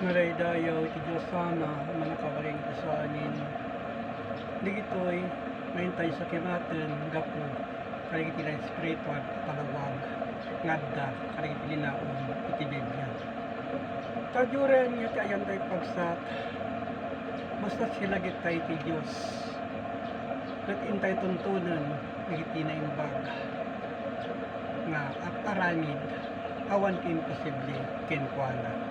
Maray dayaw iti Diyos sana manakawaling ko sa anin. Ligitoy, mahintay sa kimaten, gapo, kaligiti na espiritual, palawag, ngadda, kaligiti linaon, iti Biblia. Tadyuran niya ti ayan tayo pagsak, basta sila gitay ti Diyos. Nagintay tuntunan, ligiti na imbag, nga aramid, awan ki imposible, kenkwana.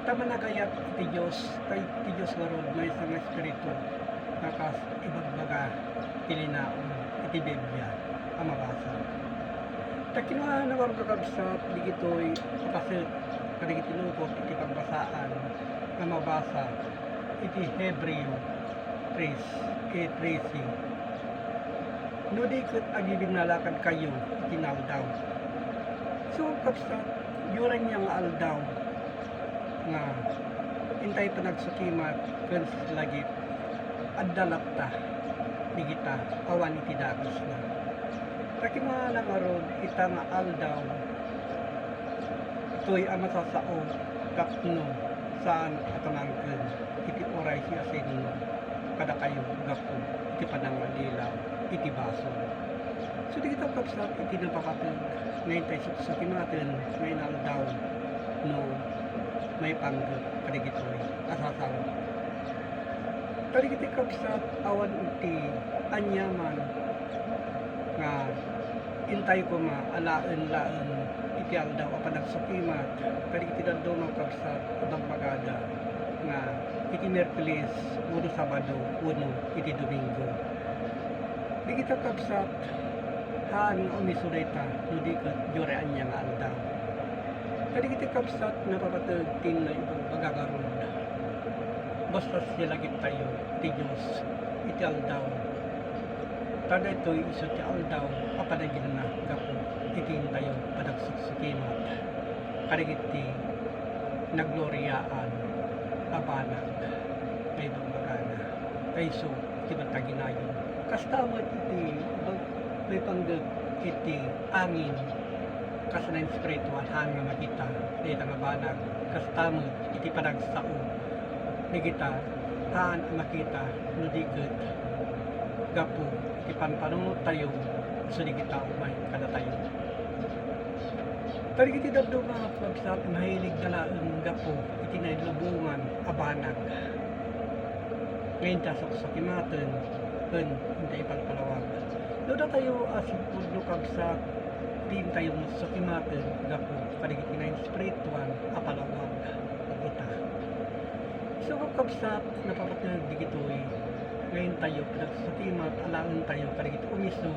Tama na kayat iti Diyos, kay iti Diyos warod may isang espiritu, nakas ibagbaga, tilinaon, iti Biblia, ang mabasa. Takinuha na warog kakabsat, digitoy, kapasit, kaligiti lukot, iti pagbasaan, na mabasa, iti Hebreo 3:13. No di kat agibig nalakad kayo, iti naldaw. So, kapsat, yuran niyang aldaw, nga intay pa nagsukimat kans lagit addalapta di kita awan iti dabis na takimalang arod ita nga aldaw ito'y amasasao kapno saan atamangken iti oray siya sa inyo kada kayo gapo iti panangalilaw iti baso. So di kita kapsat iti napakatag ngayon tayo sa kimaten ngayon aldaw no may panggap kaligitoy asasaw kaligiti kapsat awan uti anyaman nga intay ko ma alaan iti aldaw apan nagsukimat kaligiti daldo mga kapsat abang pagada nga iti Merkulis uno Sabado uno iti Domingo di kita kapsat haan umisulita no di kat jure anya nga aldaw. Kadi kita kapsat napapatagtin na ibang pagkakaroon. Basta sila tayo, iti Diyos, iti aldaw. Tada ito'y iso ti aldaw, apanagin na gapo, itin tayo padagsuksikinat. Kadi iti nagloryaan, abanag, na ibang magana. Kayso, iti mataginayon. Kastamad iti, may panggap, iti angin, kasanan spiritual hanga makita dito nga banag kastamod iti panagsao ni kita haan makita no diket gapo iti panpanunod tayo so di kita umay kada tayo tari iti daddo nga pagsak mahilig dalaan gapo iti nailubungan abanag ngayon tasok sa kimaten ken hindi ipagpalawag doon tayo asipod no kagsak din tayo sa kimaten gapo kaligiti na spiritual apalawag kita. So kapsat napapatag digitoy ngayon tayo pinagsukimat alangan tayo kaligiti umiso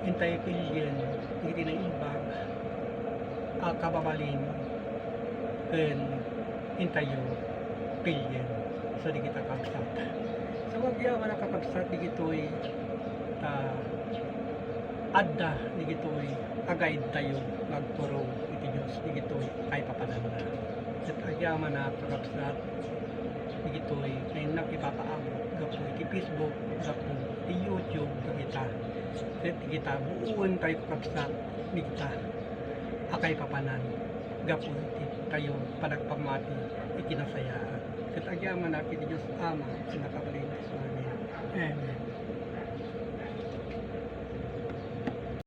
intay pilyen digiti na ibag kababalin ken intayo pilyen so di kita kapsat. So wagyaman na kapsat digitoy adda digitoy agay tayo magturo iti Diyos digitoy kay papanan na at agyaman na kakapsat digitoy ay nakipapaabot gapo iti Facebook gapo iti YouTube digita at digita buuan tayo kakapsat digita akay papanan gapo iti tayo panagpamati iti nasayaan at agyaman na iti Diyos Ama na nakabalin sa amin. Amen.